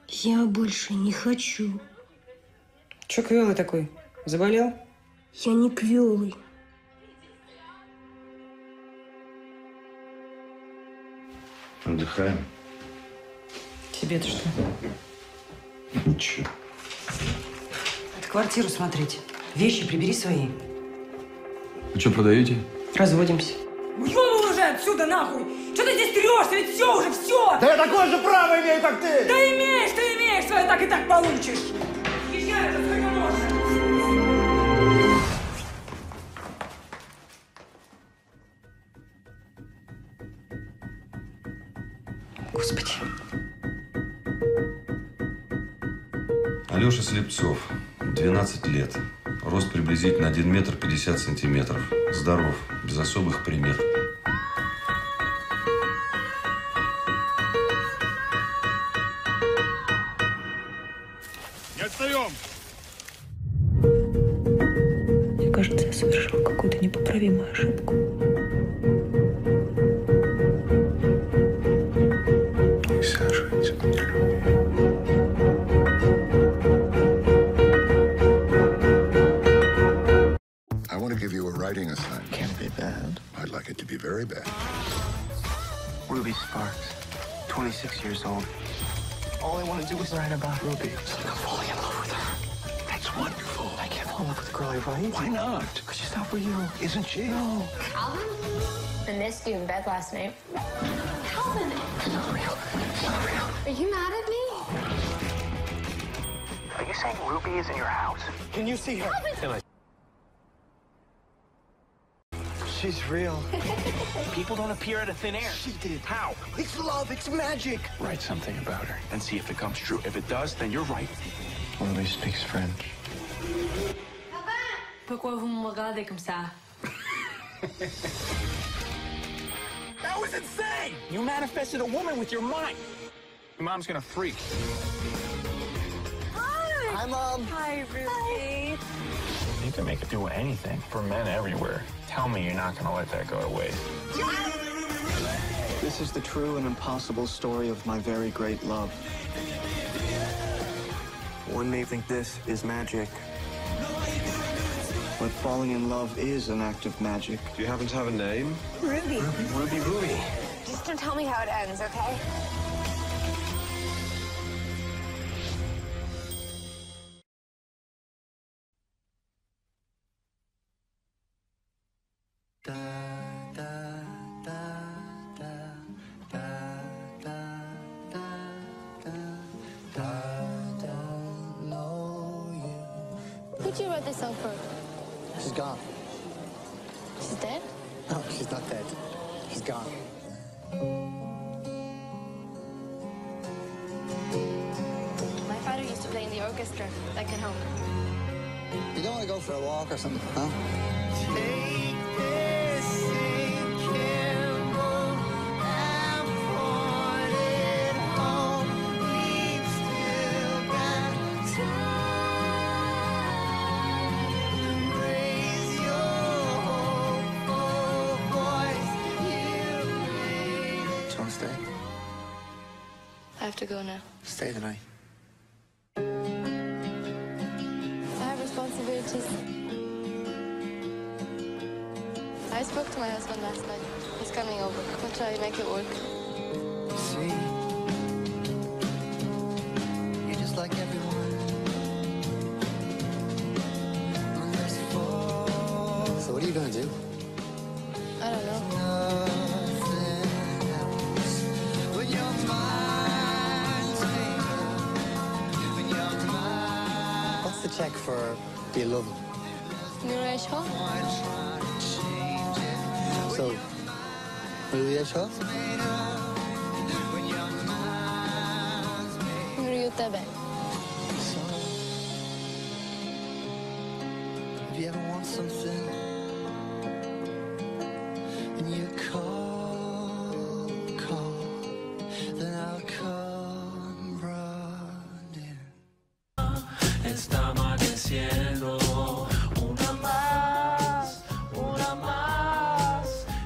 Я больше не хочу. Че квелый такой? Заболел? Я не квелый. Отдыхаем. Тебе-то что? Ничего. Это квартиру смотреть. Вещи прибери свои. Вы что, продаете? Разводимся. Уёбал уже отсюда, нахуй! Что ты здесь трешься? Ведь все уже, все! Да я такое же право имею, как ты! Да имеешь, ты имеешь, свое так и так получишь! Езжай уже, сколько можно! Господи. Алеша Слепцов, 12 лет. Рост приблизительно 1 метр 50 сантиметров. Здоров, без особых примет. Не отстаем! Мне кажется, я совершил какую-то непоправимую ошибку. Вся жизнь. I want to give you a writing assignment. Can't be bad. I'd like it to be very bad. Ruby Sparks, 26 years old. All I want to do is write about Ruby. So I'm falling in love with her. That's wonderful. I can't fall in love with a girl I write. Why not? Because she's not real. Isn't she? No. Calvin? I missed you in bed last night. Calvin! It's not real. It's not real. Are you mad at me? Are you saying Ruby is in your house? Can you see her? She's real. People don't appear out of thin air. She did. How? It's love, it's magic. Write something about her and see if it comes true. If it does, then you're right. Ruby speaks French. Pourquoi vous me regardez comme ça? That was insane! You manifested a woman with your mind. Your mom's gonna freak. Hi, Mom. Hi, Ruby. You can make it do anything for men everywhere. Tell me you're not gonna let that go to waste. This is the true and impossible story of my very great love. One may think this is magic, but falling in love is an act of magic. Do you happen to have a name? Ruby. Ruby. Just don't tell me how it ends, okay? Who'd you write this song for? She's gone. She's dead? No, she's not dead. She's gone. My father used to play in the orchestra back at home. You don't want to go for a walk or something, huh? Do you want to stay? I have to go now. Stay the night. I have responsibilities. I spoke to my husband last night. He's coming over. We'll try to make it work. See? You're just like everyone. So what are you gonna do? I don't know. What's the check for the 11? Nuraj Shaw? So, Maria Shaw? Nuriu Tebe. So, if you ever want something, and you call, then I'll come running. Estamos diciendo una más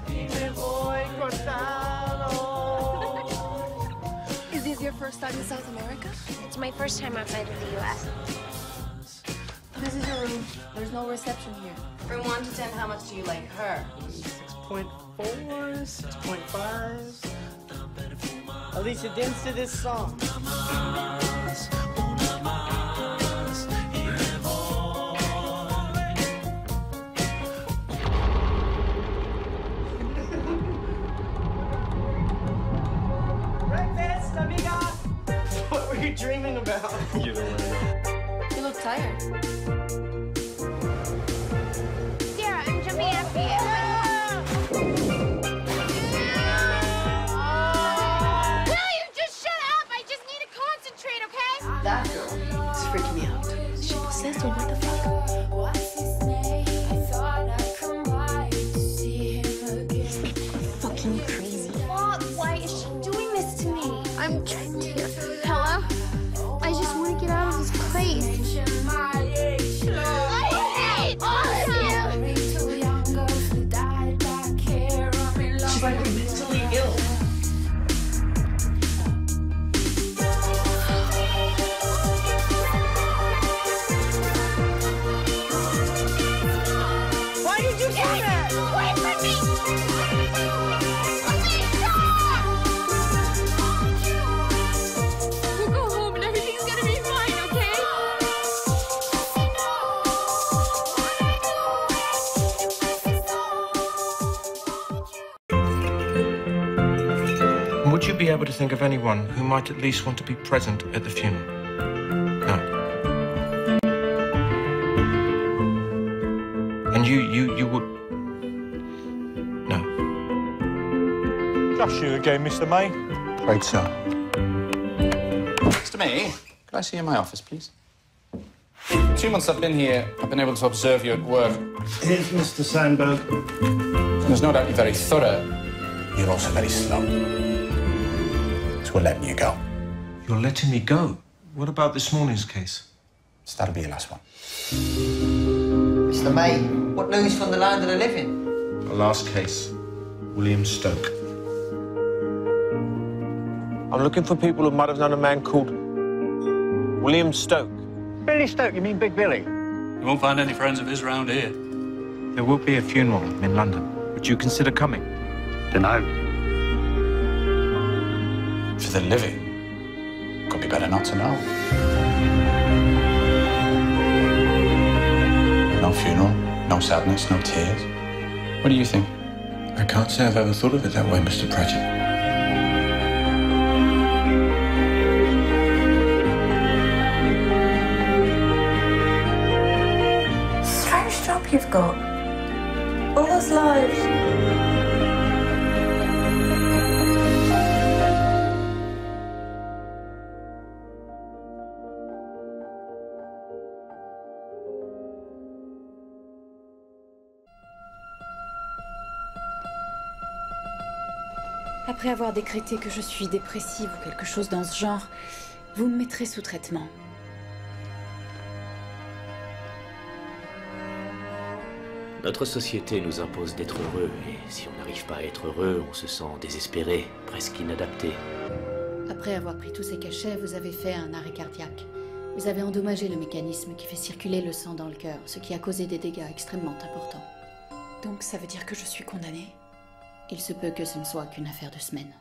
y me voy cortado. Is this your your first time in South America? It's my first time outside of the U.S. This is your room. There's no reception here. From 1 to 10, how much do you like her? 6.4, 6.5. Alicia, dance to this song. Breakfast, amiga! What were you dreaming about? You don't want to know. You look tired. Sarah, I'm jumping after you. Will you just shut up? I just need to concentrate, okay? That girl is freaking me out. Is she possessed or what the fuck? Fucking crazy. Mom, why is she doing this to me? I'm trapped here. Hello? I just want to get out of this place. I hate all of you! She's like mentally ill. Why did you do that? Wait for me! We'll go home and everything's gonna be fine, okay? Would you be able to think of anyone who might at least want to be present at the funeral? No. And you would... No. Just you again, Mr. May. Great, sir. Mr. May, could I see you in my office, please? 2 months I've been here, I've been able to observe you at work. Here's Mr. Sandberg. There's no doubt you're very thorough. You're also very slow. So we're letting you go. You're letting me go? What about this morning's case? So that'll be your last one. Mr. May, what news from the land of the living? The last case. William Stoke. I'm looking for people who might have known a man called William Stoke. Billy Stoke, you mean Big Billy? You won't find any friends of his around here. There will be a funeral in London. Would you consider coming? Dunno. For the living, could be better not to know. No funeral, no sadness, no tears. What do you think? I can't say I've ever thought of it that way, Mr. Pratchett. Strange job you've got. All those lives. Après avoir décrété que je suis dépressive ou quelque chose dans ce genre, vous me mettrez sous traitement. Notre société nous impose d'être heureux, et si on n'arrive pas à être heureux, on se sent désespéré, presque inadapté. Après avoir pris tous ces cachets, vous avez fait un arrêt cardiaque. Vous avez endommagé le mécanisme qui fait circuler le sang dans le cœur, ce qui a causé des dégâts extrêmement importants. Donc ça veut dire que je suis condamnée? Il se peut que ce ne soit qu'une affaire de semaines.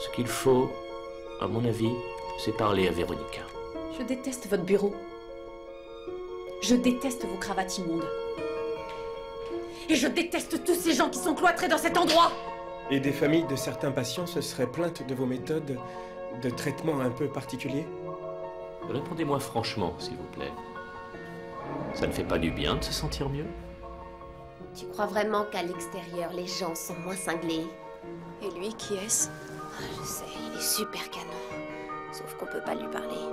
Ce qu'il faut, à mon avis, c'est parler à Véronica. Je déteste votre bureau. Je déteste vos cravates immondes. Et je déteste tous ces gens qui sont cloîtrés dans cet endroit. Et des familles de certains patients se seraient plaintes de vos méthodes de traitement un peu particuliers? Répondez-moi franchement, s'il vous plaît. Ça ne fait pas du bien de se sentir mieux? Tu crois vraiment qu'à l'extérieur, les gens sont moins cinglés? Et lui, qui est-ce? Je sais, il est super canon. Sauf qu'on peut pas lui parler.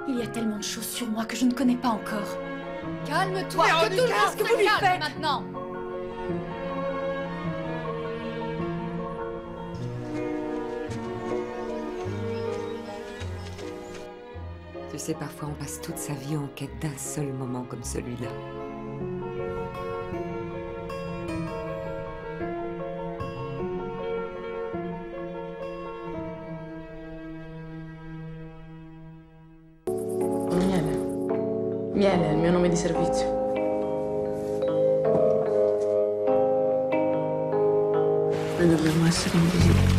Il y a tellement de choses sur moi que je ne connais pas encore. Calme-toi, que tout le monde qu'est-ce que vous lui faites maintenant? Tu sais, parfois on passe toute sa vie en quête d'un seul moment comme celui-là. Miele è il mio nome di servizio. Noi dovremmo essere invisibili.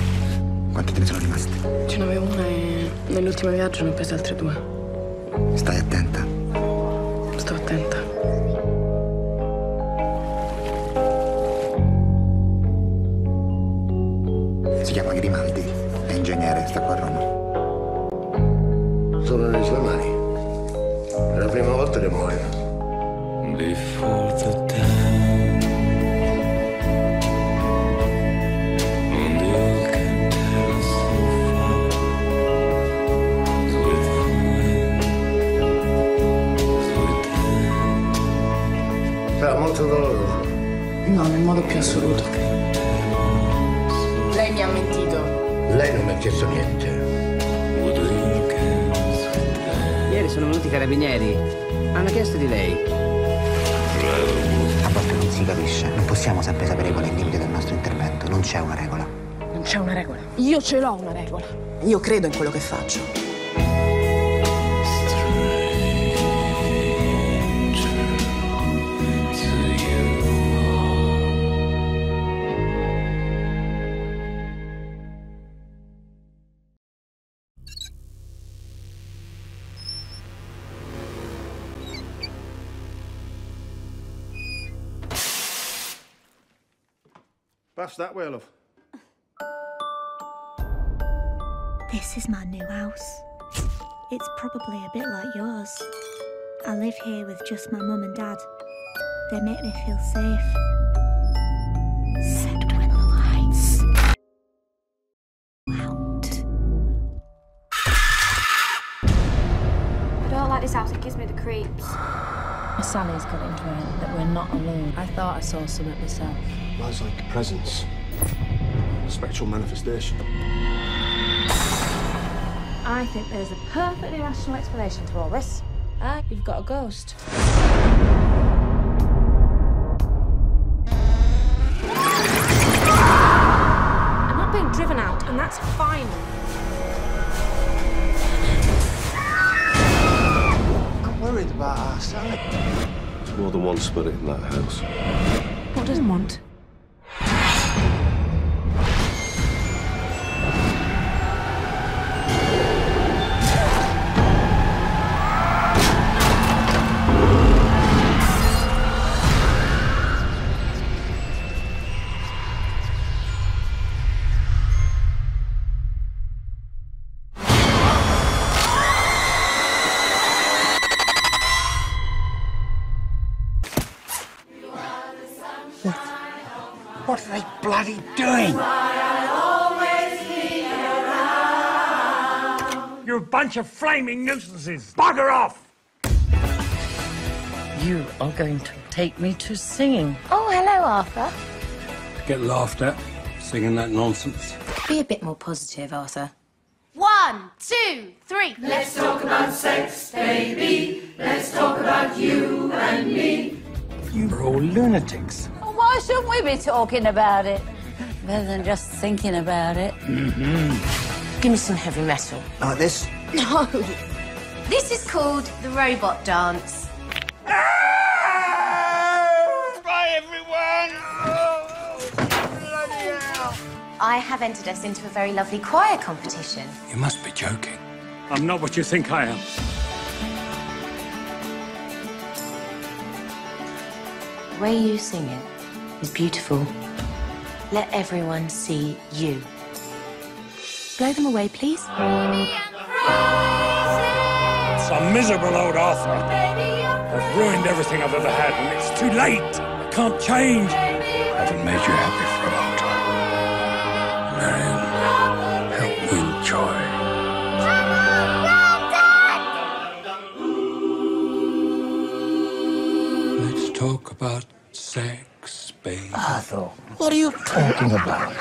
Quante te ne sono rimaste? Ce n'avevo una e nell'ultimo viaggio ne ho prese altre 2. Stai attenta. Sto attenta. Si chiama Grimaldi, è ingegnere, sta qua a Roma. Sono nelle sue mani. È la prima volta che muoio. Before the time on the old Canterbury sofa with friends, Sarà molto doloroso. No, nel modo più assoluto. Lei mi ha mentito. Lei non mi ha chiesto niente. Ieri sono venuti i carabinieri. Hanno chiesto di lei. A volte non si capisce. Non possiamo sempre sapere qual è il limite del nostro intervento. Non c'è una regola. Non c'è una regola. Io ce l'ho una regola. Io credo in quello che faccio. Pass that way, love. This is my new house. It's probably a bit like yours. I live here with just my mum and dad. They make me feel safe. Except when the lights out. I don't like this house, it gives me the creeps. Sally's got into it that we're not alone. I thought I saw something myself. Lies like a presence. A spectral manifestation. I think there's a perfectly rational explanation to all this. You've got a ghost. I'm not being driven out, and that's fine. I'm worried about our Sally. There's more than one spirit in that house. What does he want? What are they bloody doing? You're a bunch of flaming nuisances. Bugger off! You are going to take me to singing. Oh, hello, Arthur. Get laughed at, singing that nonsense. Be a bit more positive, Arthur. 1, 2, 3. Let's talk about sex, baby. Let's talk about you and me. You're all lunatics. Why shouldn't we be talking about it? Better than just thinking about it. Give me some heavy metal. Like this? No. This is called the robot dance. Bye, everyone! Oh, bloody hell! I have entered us into a very lovely choir competition. You must be joking. I'm not what you think I am. The way you sing it is beautiful. Let everyone see you. Blow them away, please. Some miserable old Arthur. I've ruined everything I've ever had, and it's too late. I can't change. I haven't made you happy for a long time. Marion, help me enjoy. Let's talk about sex, baby. Arthur, what are you talking about?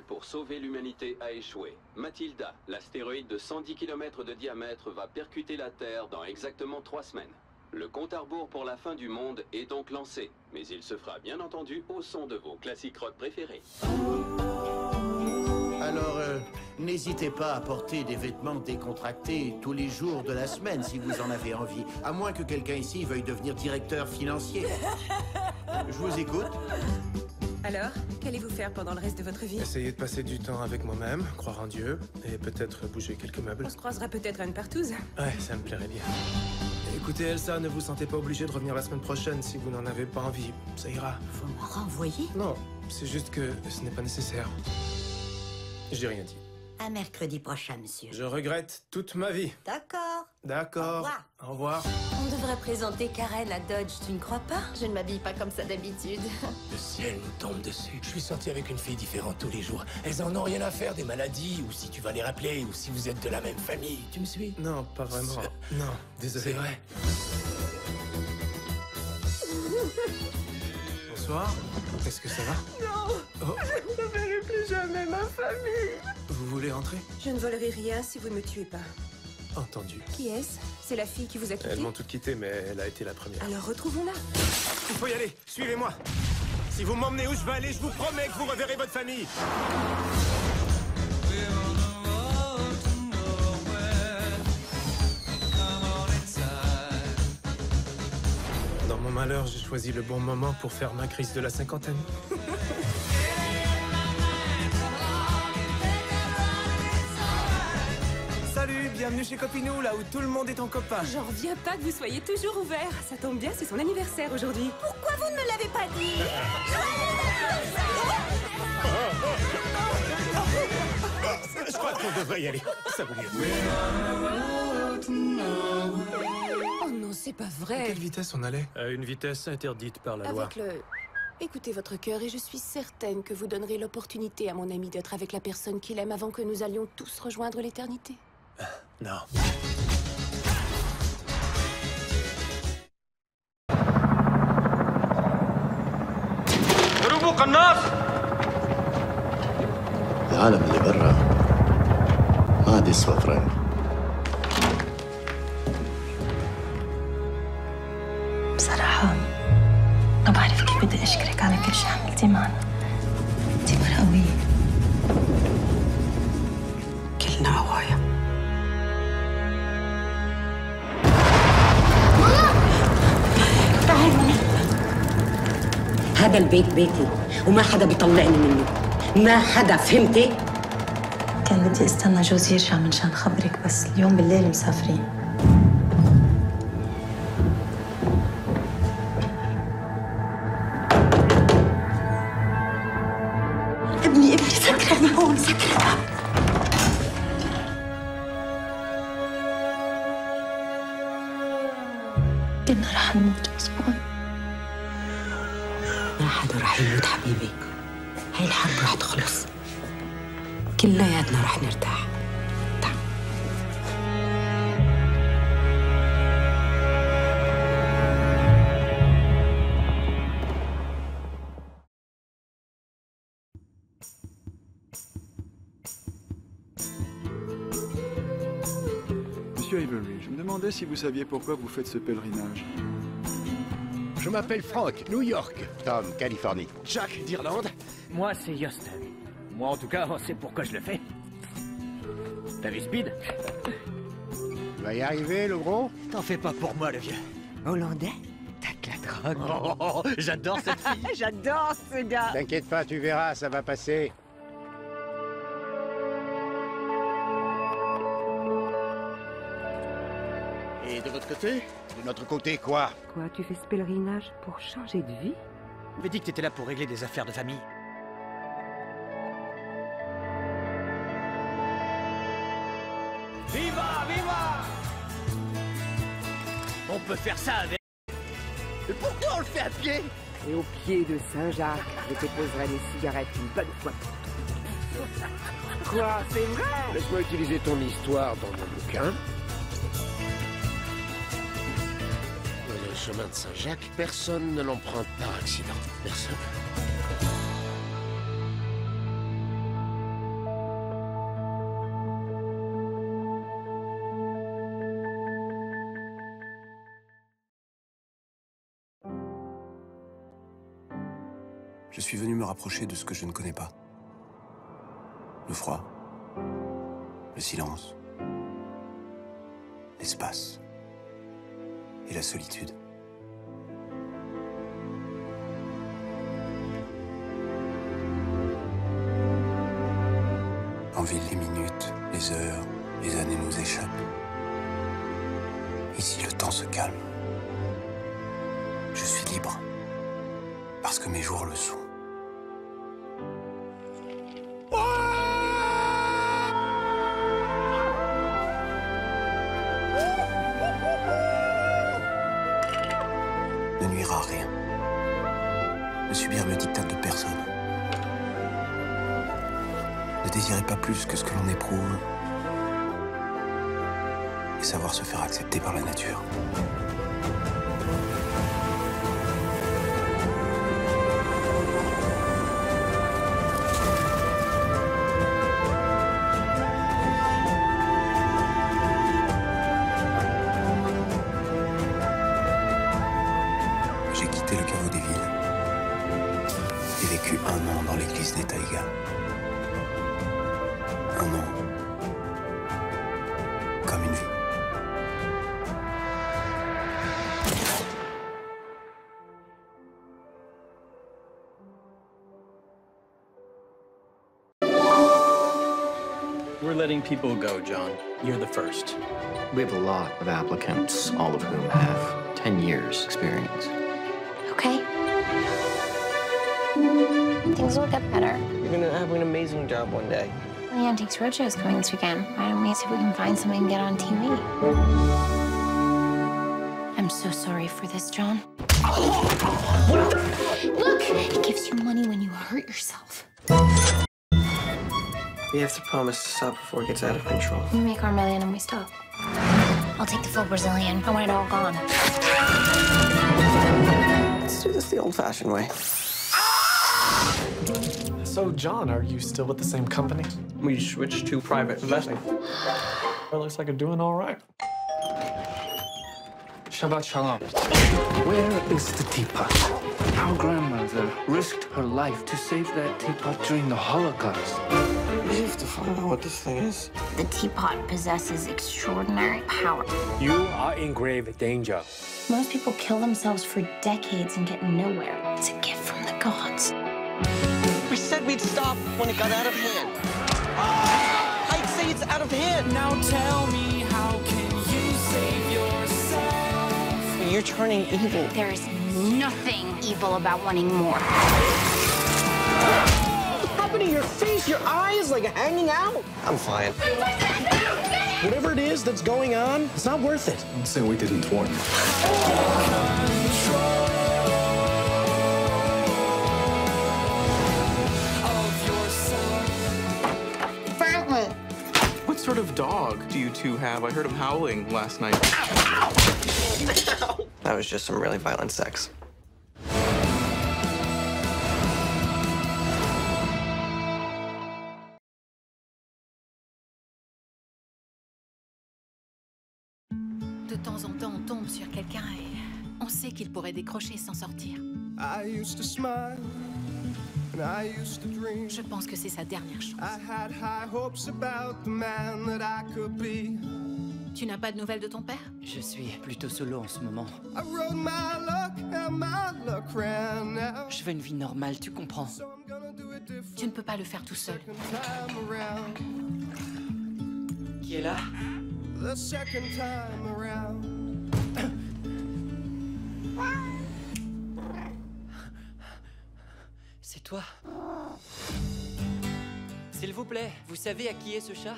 Pour sauver l'humanité a échoué. Matilda, l'astéroïde de 110 km de diamètre, va percuter la Terre dans exactement 3 semaines. Le compte à rebours pour la fin du monde est donc lancé, mais il se fera bien entendu au son de vos classiques rock préférés. Alors, n'hésitez pas à porter des vêtements décontractés tous les jours de la semaine si vous en avez envie. À moins que quelqu'un ici veuille devenir directeur financier. Je vous écoute. Alors, qu'allez-vous faire pendant le reste de votre vie? Essayer de passer du temps avec moi-même, croire en Dieu, et peut-être bouger quelques meubles. On se croisera peut-être à une partouze. Ouais, ça me plairait bien. Écoutez, Elsa, ne vous sentez pas obligée de revenir la semaine prochaine si vous n'en avez pas envie. Ça ira. Vous me renvoyez? Non, c'est juste que ce n'est pas nécessaire. J'ai rien dit. À mercredi prochain, monsieur. Je regrette toute ma vie. D'accord. D'accord. Au revoir. On devrait présenter Karen à Dodge, tu ne crois pas? Je ne m'habille pas comme ça d'habitude. Le ciel nous tombe dessus. Je suis sorti avec une fille différente tous les jours. Elles en ont rien à faire des maladies, ou si tu vas les rappeler, ou si vous êtes de la même famille. Tu me suis? Non, pas vraiment. Non, désolé. C'est vrai. Bonsoir. Est-ce que ça va? Non, je ne verrai plus jamais ma famille. Vous voulez entrer? Je ne volerai rien si vous ne me tuez pas. Entendu. Qui est-ce? C'est la fille qui vous a quitté? Elles m'ont toutes quitté, mais elle a été la première. Alors retrouvons-la. Il faut y aller. Suivez-moi. Si vous m'emmenez où je veux aller, je vous promets que vous reverrez votre famille. Dans mon malheur, j'ai choisi le bon moment pour faire ma crise de la cinquantaine. Salut, bienvenue chez Copinou, là où tout le monde est ton copain. J'en reviens pas que vous soyez toujours ouvert. Ça tombe bien, c'est son anniversaire aujourd'hui. Pourquoi vous ne me l'avez pas dit? Je crois qu'on devrait y aller. Ça vaut mieux. Oh non, c'est pas À vrai. quelle vitesse on allait? À une vitesse interdite par la loi. Avec le... Écoutez votre cœur et je suis certaine que vous donnerez l'opportunité à mon ami d'être avec la personne qu'il aime avant que nous allions tous rejoindre l'éternité. Non. اضربوا قناص. العالم اللي برا ما عاد يسوى فرنك. بصراحة ما بعرف كيف بدي أشكرك على كل شيء عملتيه معنا. أنت مرة قوية. كلنا عوايا. تعالي. هذا البيت بيتي وما حدا بيطلعني منه. ما حدا، فهمتي؟ كان بدي استنى جوزي يرجع منشان خبرك بس اليوم بالليل مسافرين. ابني سكرني هون سكرني. كنا رح نموت أسبوع. ما حدا رح يموت حبيبي. هاي الحرب رح تخلص. كلياتنا رح نرتاح. Monsieur Avery, je me demandais si vous saviez pourquoi vous faites ce pèlerinage. Je m'appelle Frank, New York. Tom, Californie. Jack, d'Irlande. Moi, c'est Houston. Moi, en tout cas, on sait pourquoi je le fais. T'as vu Speed? Tu vas y arriver, le gros? T'en fais pas pour moi, le vieux. Hollandais? T'as de la drogue. Oh, j'adore cette fille. J'adore ce gars. T'inquiète pas, tu verras, ça va passer. Et de votre côté? De notre côté, quoi? Quoi, tu fais ce pèlerinage pour changer de vie? Tu m'avais dit que t'étais là pour régler des affaires de famille. Viva, viva! On peut faire ça avec... Mais pourquoi on le fait à pied? Et au pied de Saint-Jacques, je te poserai les cigarettes une bonne fois pour toutes. Quoi, c'est vrai? Laisse-moi utiliser ton histoire dans mon bouquin. Dans le chemin de Saint-Jacques, personne ne l'emprunte par accident. Personne. Je suis venu me rapprocher de ce que je ne connais pas. Le froid, le silence, l'espace et la solitude. En ville, les minutes, les heures, les années nous échappent. Ici, le temps se calme. Je suis libre, parce que mes jours le sont. Ne nuira à rien. Ne subir le diktat de personne. Ne désirez pas plus que ce que l'on éprouve. Et savoir se faire accepter par la nature. J'ai quitté le caveau des villes et vécu 1 an dans l'église des taïgas. 1 an comme une vie. We're letting people go, John. You're the first. We have a lot of applicants, all of whom have 10 years experience. Okay. Things will get better. You're gonna have an amazing job one day. The Antiques Roadshow is coming this weekend. Why don't we see if we can find something and get on TV? I'm so sorry for this, John. Look! It gives you money when you hurt yourself. We have to promise to stop before it gets out of control. We make our million and we stop. I'll take the full Brazilian. I want it all gone. Let's do this the old-fashioned way. So, John, are you still with the same company? We switched to private investing. It looks like you're doing all right. Shabbat Shalom. Where is the teapot? Our grandmother risked her life to save that teapot during the Holocaust. We have to find out what this thing is. The teapot possesses extraordinary power. You are in grave danger. Most people kill themselves for decades and get nowhere. It's a gift from the gods. We said we'd stop when it got out of hand. I'd say it's out of hand. Now tell me, how can you save yourself? You're turning evil. There is nothing evil about wanting more. What's happening to your face? Your eyes like hanging out? I'm fine. Whatever it is that's going on, it's not worth it. Don't say we didn't warn you. What sort of dog do you two have? I heard him howling last night. That was just some really violent sex. De temps en temps, on tombe sur quelqu'un et on sait qu'il pourrait décrocher et s'en sortir. Je pense que c'est sa dernière chance. Tu n'as pas de nouvelles de ton père? Je suis plutôt solo en ce moment. Je veux une vie normale, tu comprends? Tu ne peux pas le faire tout seul. Qui est là? C'est toi? S'il vous plaît, vous savez à qui est ce chat?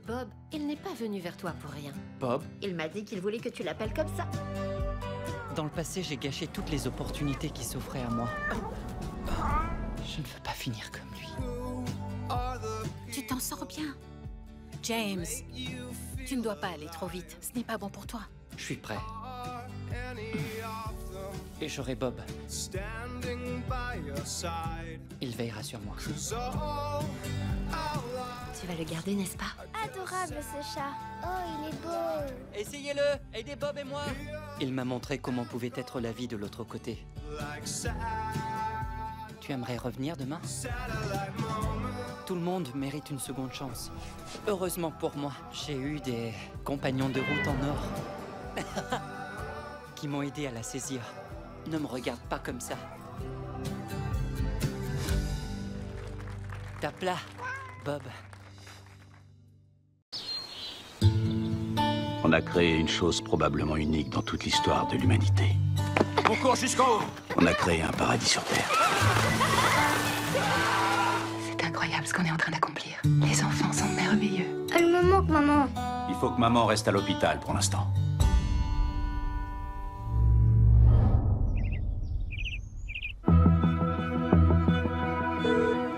Bob, il n'est pas venu vers toi pour rien. Bob? Il m'a dit qu'il voulait que tu l'appelles comme ça. Dans le passé, j'ai gâché toutes les opportunités qui s'offraient à moi. Je ne veux pas finir comme lui. Tu t'en sors bien. James, tu ne dois pas aller trop vite. Ce n'est pas bon pour toi. Je suis prêt. Et j'aurai Bob. Il veillera sur moi. Tu vas le garder, n'est-ce pas? Adorable ce chat. Oh, il est beau. Essayez-le! Aidez Bob et moi! Il m'a montré comment pouvait être la vie de l'autre côté. Tu aimerais revenir demain? Tout le monde mérite une seconde chance. Heureusement pour moi, j'ai eu des compagnons de route en or qui m'ont aidé à la saisir. Ne me regarde pas comme ça. Tape là, Bob. On a créé une chose probablement unique dans toute l'histoire de l'humanité. On court jusqu'en haut. On a créé un paradis sur Terre. C'est incroyable ce qu'on est en train d'accomplir. Les enfants sont merveilleux. Elle me manque, maman. Il faut que maman reste à l'hôpital pour l'instant.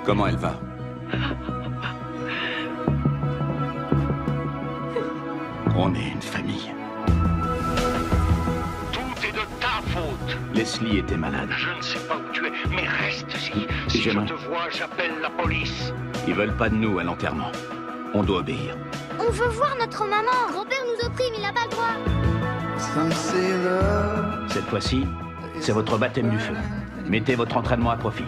Comment elle va? On est une famille. Tout est de ta faute. Leslie était malade. Je ne sais pas où tu es, mais reste-y. Si je te vois, j'appelle la police. Ils veulent pas de nous à l'enterrement. On doit obéir. On veut voir notre maman. Grand-père nous opprime, il n'a pas le droit. Cette fois-ci, c'est votre baptême du feu. Mettez votre entraînement à profit.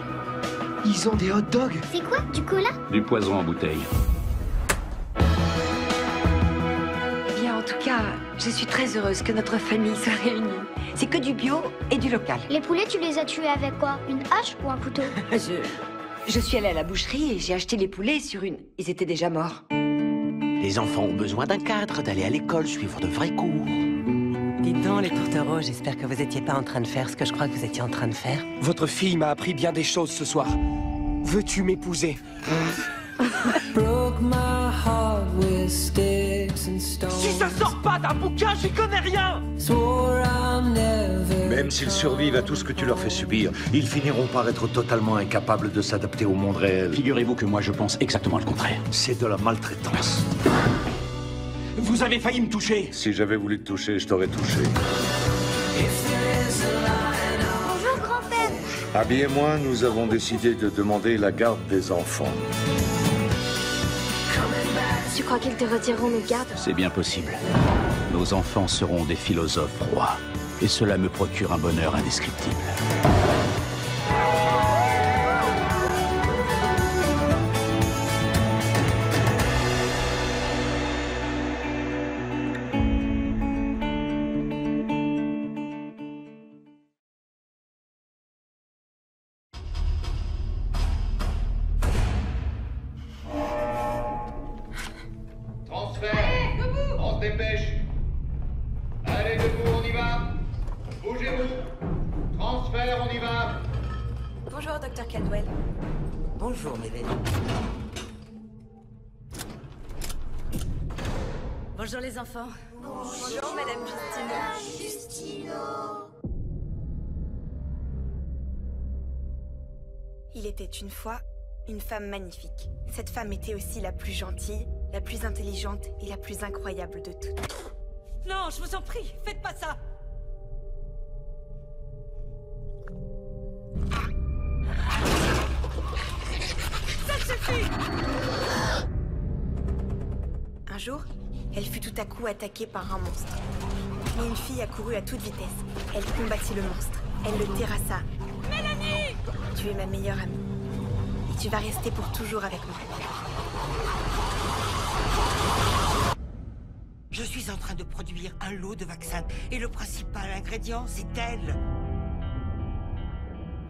Ils ont des hot dogs. C'est quoi? Du cola? Du poison en bouteille. Eh bien, en tout cas, je suis très heureuse que notre famille soit réunie. C'est que du bio et du local. Les poulets, tu les as tués avec quoi? Une hache ou un couteau? Je suis allée à la boucherie et j'ai acheté les poulets sur une... Ils étaient déjà morts. Les enfants ont besoin d'un cadre, d'aller à l'école, suivre de vrais cours. Dites donc, les tourtereaux, j'espère que vous étiez pas en train de faire ce que je crois que vous étiez en train de faire. Votre fille m'a appris bien des choses ce soir. Veux-tu m'épouser? Si ça sort pas d'un bouquin, j'y connais rien! Même s'ils survivent à tout ce que tu leur fais subir, ils finiront par être totalement incapables de s'adapter au monde réel. Figurez-vous que moi je pense exactement le contraire. C'est de la maltraitance. Vous avez failli me toucher. Si j'avais voulu te toucher, je t'aurais touché. Bonjour, grand-père. Abby et moi, nous avons décidé de demander la garde des enfants. Tu crois qu'ils te retireront nos gardes? C'est bien possible. Nos enfants seront des philosophes rois. Et cela me procure un bonheur indescriptible. Bonjour les enfants. Bonjour, Madame Justino. Il était une fois une femme magnifique. Cette femme était aussi la plus gentille, la plus intelligente et la plus incroyable de toutes. Non, je vous en prie, faites pas ça. Ça suffit. Un jour, elle fut tout à coup attaquée par un monstre. Mais une fille accourut à toute vitesse. Elle combattit le monstre. Elle le terrassa. Mélanie! Tu es ma meilleure amie. Et tu vas rester pour toujours avec moi. Je suis en train de produire un lot de vaccins. Et le principal ingrédient, c'est elle.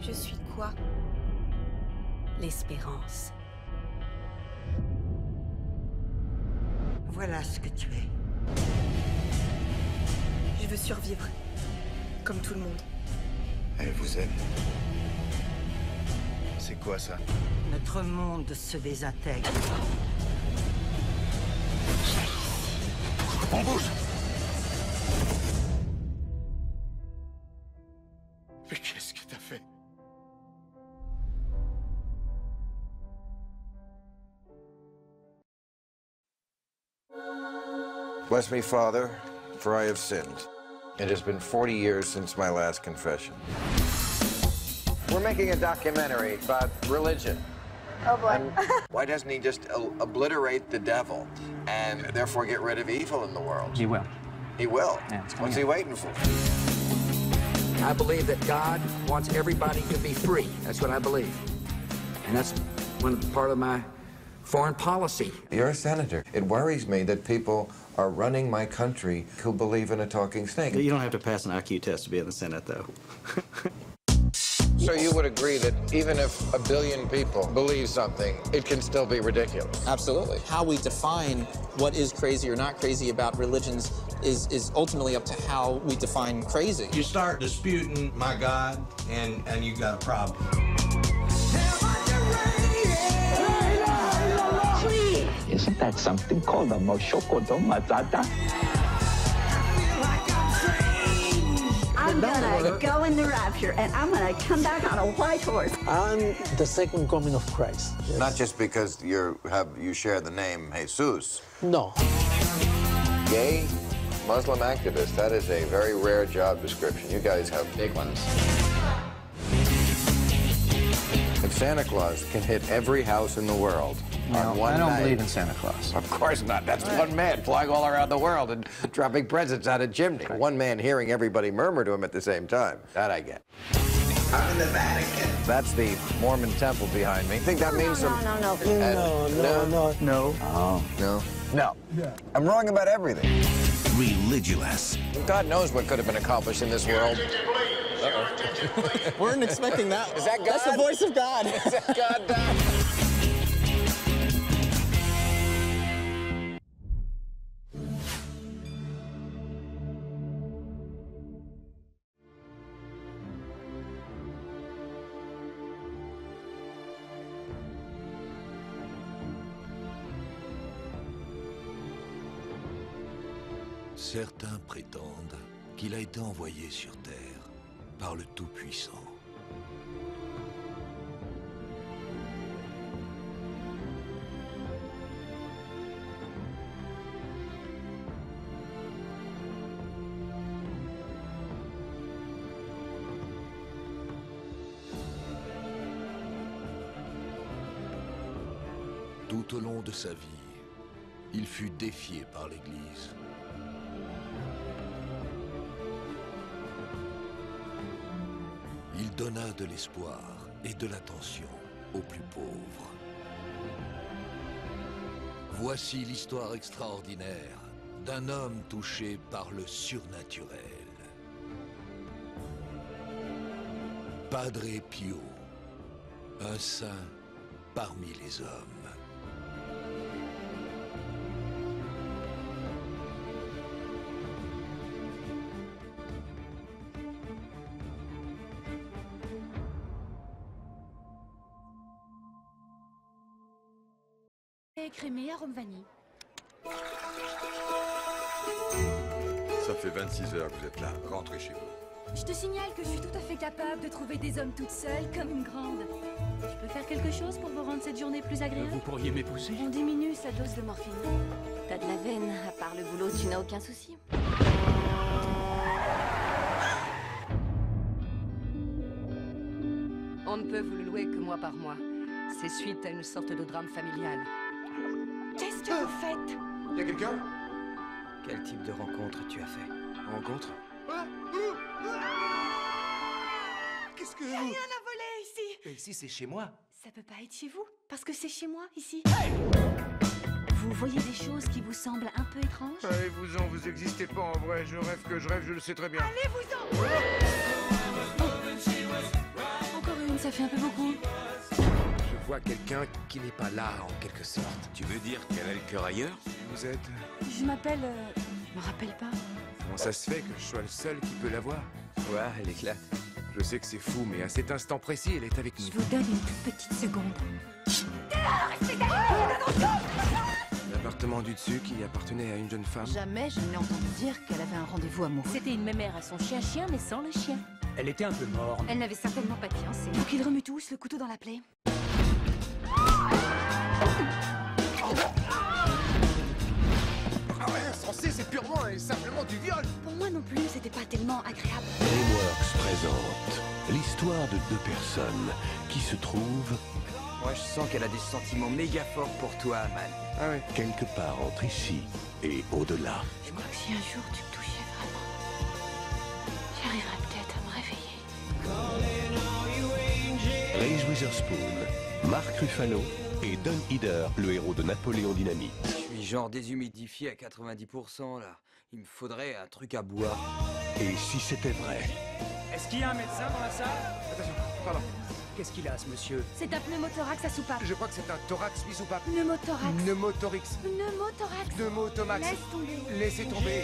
Je suis quoi? L'espérance. Voilà ce que tu es. Je veux survivre. Comme tout le monde. Elle vous aime. C'est quoi ça? Notre monde se désintègre. On bouge! Mais qu'est-ce que t'as fait? Bless me, Father, for I have sinned. It has been 40 years since my last confession. We're making a documentary about religion. Oh boy. Why doesn't he just obliterate the devil and therefore get rid of evil in the world? He will. He will? Yeah, What's he waiting for? I believe that God wants everybody to be free. That's what I believe. And that's part of my foreign policy. You're a senator. It worries me that people are running my country who believe in a talking snake. You don't have to pass an IQ test to be in the Senate, though. So you would agree that even if a billion people believe something, it can still be ridiculous? Absolutely. How we define what is crazy or not crazy about religions is ultimately up to how we define crazy. You start disputing my God, and you got a problem. Isn't that something called a Moshoko do Mazada? I'm gonna go in the rapture, and I'm gonna come back on a white horse. On the second coming of Christ. Yes. Not just because you share the name Jesus. No. Gay Muslim activist, that is a very rare job description. You guys have big ones. If Santa Claus can hit every house in the world on one night... I don't believe in Santa Claus. Of course not. That's one man flying all around the world and dropping presents out of chimney. One man hearing everybody murmur to him at the same time. That I get. I'm in the Vatican. That's the Mormon temple behind me. I think that means some... No. No. Oh. No? No. Yeah. I'm wrong about everything. Religulous. God knows what could have been accomplished in this world. Weren't expecting that. Is that God? That's the voice of God. Is that God? Certains prétendent qu'il a été envoyé sur Terre par le Tout-Puissant. Tout au long de sa vie, il fut défié par l'Église. Il donna de l'espoir et de l'attention aux plus pauvres. Voici l'histoire extraordinaire d'un homme touché par le surnaturel. Padre Pio, un saint parmi les hommes. Crémé, arôme vanille. Ça fait 26 heures que vous êtes là. Rentrez chez vous. Je te signale que je suis tout à fait capable de trouver des hommes toute seule comme une grande. Je peux faire quelque chose pour vous rendre cette journée plus agréable? Vous pourriez m'épouser? On diminue sa dose de morphine. T'as de la veine, à part le boulot, tu n'as aucun souci. On ne peut vous le louer que mois par mois. C'est suite à une sorte de drame familial. Qu'est-ce que vous faites? Y'a quelqu'un? Quel type de rencontre tu as fait? Rencontre? Qu'est-ce que... Y'a rien à voler ici! Mais ici, c'est chez moi. Ça peut pas être chez vous, parce que c'est chez moi, ici. Vous voyez des choses qui vous semblent un peu étranges? Allez-vous-en, vous existez pas en vrai. Je rêve que je rêve, je le sais très bien. Allez-vous-en! Encore une, ça fait un peu beaucoup. Je vois quelqu'un qui n'est pas là, en quelque sorte. Tu veux dire qu'elle a le cœur ailleurs? Vous êtes... Je m'appelle... Je me rappelle pas. Comment ça se fait que je sois le seul qui peut la voir? Ouais, elle éclate. Je sais que c'est fou, mais à cet instant précis, elle est avec nous. Je vous donne une toute petite seconde. L'appartement du dessus qui appartenait à une jeune femme. Jamais je ne l'ai entendu dire qu'elle avait un rendez-vous amoureux. C'était une mémère à son chien-chien, mais sans le chien. Elle était un peu morne. Elle n'avait certainement pas de fiancé. Donc ils remuent tous, le couteau dans la plaie. Insensé, c'est purement et simplement du viol. Pour moi non plus, c'était pas tellement agréable. DreamWorks présente l'histoire de deux personnes qui se trouvent... Moi, je sens qu'elle a des sentiments méga forts pour toi, man. Ah ouais. quelque part entre ici et au-delà. Je crois que si un jour tu me touchais vraiment, j'arriverais peut-être à me réveiller. Reese Witherspoon, Mark Ruffalo et Don Heder, le héros de Napoléon Dynamite. Je suis genre déshumidifié à 90% là. Il me faudrait un truc à boire. Et si c'était vrai? Est-ce qu'il y a un médecin dans la salle? Attention, pardon. Qu'est-ce qu'il a, ce monsieur? C'est un pneumothorax à soupape. Je crois que c'est un thorax bisoupape. Pneumothorax. Pneumotorix. Pneumothorax. Pneumotomax. Laisse tomber. Laissez tomber.